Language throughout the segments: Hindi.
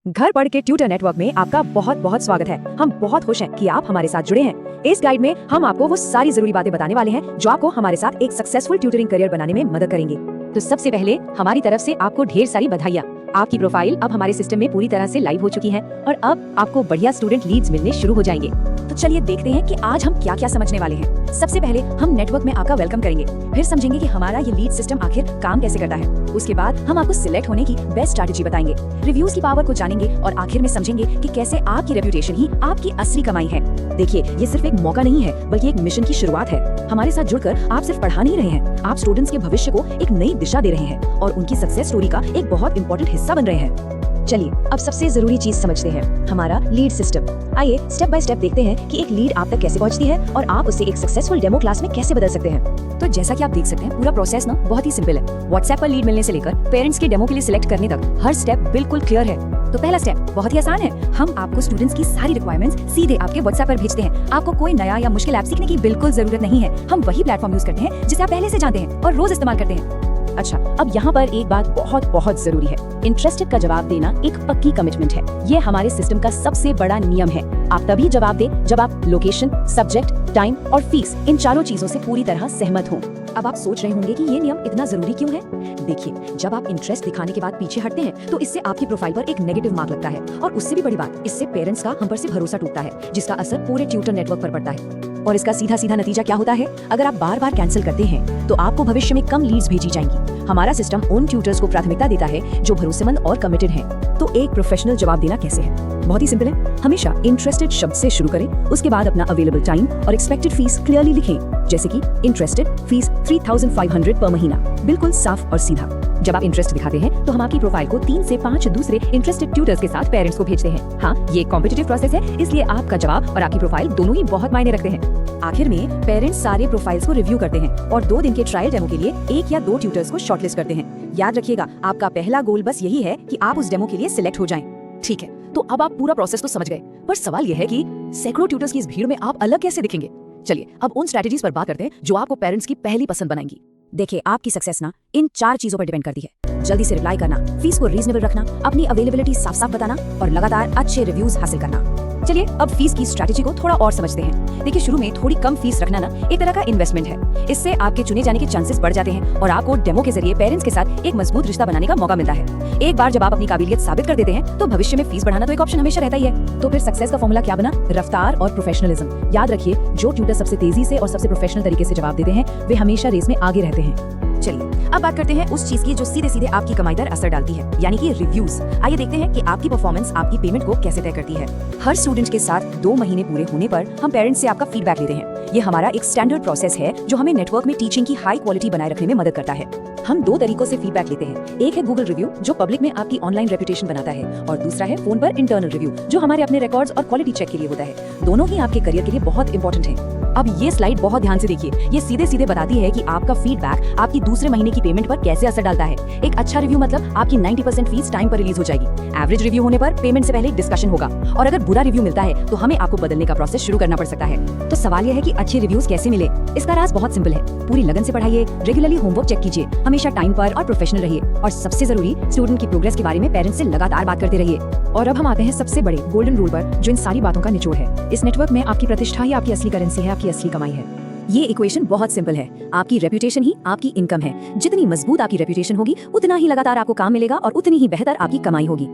घर पढ़ के ट्यूटर नेटवर्क में आपका बहुत बहुत स्वागत है। हम बहुत खुश हैं कि आप हमारे साथ जुड़े हैं। इस गाइड में हम आपको वो सारी जरूरी बातें बताने वाले हैं जो आपको हमारे साथ एक सक्सेसफुल ट्यूटरिंग करियर बनाने में मदद करेंगे। तो सबसे पहले हमारी तरफ से आपको ढेर सारी बधाइयाँ। आपकी प्रोफाइल अब हमारे सिस्टम में पूरी तरह से लाइव हो चुकी है और अब आपको बढ़िया स्टूडेंट लीड्स मिलने शुरू हो जाएंगे। तो चलिए देखते हैं कि आज हम क्या क्या समझने वाले हैं। सबसे पहले हम नेटवर्क में आपका वेलकम करेंगे, फिर समझेंगे कि हमारा ये लीड सिस्टम आखिर काम कैसे करता है। उसके बाद हम आपको सिलेक्ट होने की बेस्ट स्ट्रैटेजी बताएंगे, रिव्यूज की पावर को जानेंगे और आखिर में समझेंगे कि कैसे आपकी रेपुटेशन ही आपकी असली कमाई है। देखिए, ये सिर्फ एक मौका नहीं है बल्कि एक मिशन की शुरुआत है। हमारे साथ जुड़कर आप सिर्फ पढ़ा नहीं रहे हैं, आप स्टूडेंट्स के भविष्य को एक नई दिशा दे रहे हैं और उनकी सक्सेस स्टोरी का एक बहुत इंपॉर्टेंट हिस्सा बन रहे हैं। चलिए अब सबसे जरूरी चीज समझते हैं, हमारा लीड सिस्टम। आइए स्टेप बाय स्टेप देखते हैं कि एक लीड आप तक कैसे पहुंचती है और आप उसे एक सक्सेसफुल डेमो क्लास में कैसे बदल सकते हैं। तो जैसा कि आप देख सकते हैं, पूरा प्रोसेस ना बहुत ही सिंपल है। व्हाट्सएप पर लीड मिलने से लेकर पेरेंट्स के डेमो के लिए सिलेक्ट करने तक हर स्टेप बिल्कुल क्लियर है। तो पहला स्टेप बहुत ही आसान है, हम आपको स्टूडेंट्स की सारी रिक्वायरमेंट्स सीधे आपके व्हाट्सएप पर भेजते हैं। आपको कोई नया या मुश्किल ऐप सीखने की बिल्कुल जरूरत नहीं है। हम वही प्लेटफॉर्म यूज करते हैं जिसे आप पहले से जानते हैं और रोज इस्तेमाल करते हैं। अच्छा, अब यहाँ पर एक बात बहुत बहुत जरूरी है, इंटरेस्टेड का जवाब देना एक पक्की कमिटमेंट है। ये हमारे सिस्टम का सबसे बड़ा नियम है। आप तभी जवाब दें जब आप लोकेशन, सब्जेक्ट, टाइम और फीस, इन चारों चीजों से पूरी तरह सहमत हों। अब आप सोच रहे होंगे कि ये नियम इतना जरूरी क्यों है? देखिए, जब आप इंटरेस्ट दिखाने के बाद पीछे हटते हैं तो इससे आपकी प्रोफाइल पर एक नेगेटिव मार्क लगता है और उससे भी बड़ी बात, इससे पेरेंट्स का हम पर से भरोसा टूटता है, जिसका असर पूरे ट्यूटर नेटवर्क पर पड़ता है। और इसका सीधा सीधा नतीजा क्या होता है? अगर आप बार बार कैंसिल करते हैं तो आपको भविष्य में कम लीड्स भेजी जाएंगी। हमारा सिस्टम उन ट्यूटर्स को प्राथमिकता देता है जो भरोसेमंद और कमिटेड हैं। तो एक प्रोफेशनल जवाब देना कैसे है? बहुत ही सिंपल है, हमेशा इंटरेस्टेड शब्द से शुरू करें, उसके बाद अपना अवेलेबल टाइम और एक्सपेक्टेड फीस क्लियरली लिखें, जैसे कि इंटरेस्टेड फीस 3500 पर महीना, बिल्कुल साफ और सीधा। जब आप इंटरेस्ट दिखाते हैं तो हम आपकी प्रोफाइल को 3 से 5 दूसरे इंटरेस्टेड ट्यूटर्स के साथ पेरेंट्स को भेजते हैं। हाँ, ये कॉम्पिटिटिव प्रोसेस है, इसलिए आपका जवाब और आपकी प्रोफाइल दोनों ही बहुत मायने रखते हैं। आखिर में पेरेंट्स सारे प्रोफाइल्स को रिव्यू करते हैं और 2 दिन के ट्रायल डेमो के लिए 1 या 2 ट्यूटर्स को शॉर्टलिस्ट करते हैं। याद रखिएगा, आपका पहला गोल बस यही है कि आप उस डेमो के लिए सिलेक्ट हो जाएं। ठीक है, तो अब आप पूरा प्रोसेस तो समझ गए, पर सवाल यह है कि सैकड़ों ट्यूटर्स की इस भीड़ में आप अलग कैसे दिखेंगे? चलिए अब उन स्ट्रैटेजीज पर बात करते हैं जो आपको पेरेंट्स की पहली पसंद बनाएंगी। देखिए, आपकी सक्सेस ना इन 4 चीजों पर डिपेंड करती है। जल्दी से रिप्लाई करना, फीस को रीजनेबल रखना, अपनी अवेलेबिलिटी साफ साफ बताना और लगातार अच्छे रिव्यूज हासिल करना। चलिए अब फीस की स्ट्रैटेजी को थोड़ा और समझते हैं। देखिए, शुरू में थोड़ी कम फीस रखना ना एक तरह का इन्वेस्टमेंट है। इससे आपके चुने जाने के चांसेस बढ़ जाते हैं और आपको डेमो के जरिए पेरेंट्स के साथ एक मजबूत रिश्ता बनाने का मौका मिलता है। एक बार जब आप अपनी काबिलियत साबित कर देते हैं तो भविष्य में फीस बढ़ाना तो एक ऑप्शन हमेशा रहता ही है। तो फिर सक्सेस का फॉर्मूला क्या बना? रफ्तार और प्रोफेशनलिज्म। याद रखिए, जो ट्यूटर सबसे तेजी से और सबसे प्रोफेशनल तरीके से जवाब देते हैं वे हमेशा रेस में आगे रहते हैं। चलिए अब बात करते हैं उस चीज की जो सीधे सीधे आपकी कमाई पर असर डालती है, यानी कि रिव्यूज। आइए देखते हैं कि आपकी परफॉर्मेंस आपकी पेमेंट को कैसे तय करती है। हर स्टूडेंट के साथ 2 महीने पूरे होने पर हम पेरेंट्स से आपका फीडबैक लेते हैं। ये हमारा एक स्टैंडर्ड प्रोसेस है जो हमें नेटवर्क में टीचिंग की हाई क्वालिटी बनाए रखने में मदद करता है। हम 2 तरीकों से फीडबैक लेते हैं। एक है गूगल रिव्यू, जो पब्लिक में आपकी ऑनलाइन रेपुटेशन बनाता है, और दूसरा है फोन पर इंटरनल रिव्यू, जो हमारे अपने रिकॉर्ड्स और क्वालिटी चेक के लिए होता है। दोनों ही आपके करियर के लिए बहुत इंपॉर्टेंट है। अब ये स्लाइड बहुत ध्यान से देखिए, ये सीधे सीधे बताती है कि आपका फीडबैक आपकी दूसरे महीने की पेमेंट पर कैसे असर डालता है। एक अच्छा रिव्यू मतलब आपकी 90% फीस टाइम पर रिलीज हो जाएगी। एवरेज रिव्यू होने पर पेमेंट से पहले डिस्कशन होगा, और अगर बुरा रिव्यू मिलता है तो हमें आपको बदलने का प्रोसेस शुरू करना पड़ सकता है। तो सवाल यह है कि अच्छे रिव्यूज कैसे मिले? इसका राज बहुत सिंपल है, पूरी लगन से पढ़ाइए, रेगुलरली होमवर्क चेक कीजिए, हमेशा टाइम पर और प्रोफेशनल रहिए, और सबसे जरूरी, स्टूडेंट की प्रोग्रेस के बारे में पेरेंट्स से लगातार बात करते रहिए। और अब हम आते हैं सबसे बड़े गोल्डन रूल पर, जो इन सारी बातों का निचोड़ है। इस नेटवर्क में आपकी प्रतिष्ठा ही आपकी असली करेंसी है, आपकी असली कमाई है। ये इक्वेशन बहुत सिंपल है, आपकी रेपुटेशन ही आपकी इनकम है। जितनी मजबूत आपकी रेपुटेशन होगी, उतना ही लगातार आपको काम मिलेगा और उतनी ही बेहतर आपकी कमाई होगी।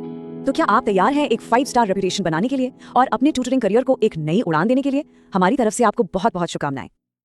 तो क्या आप तैयार हैं एक 5 स्टार रेपुटेशन बनाने के लिए और अपने ट्यूटरिंग करियर को एक नई उड़ान देने के लिए? हमारी तरफ से आपको बहुत बहुत शुभकामनाएं।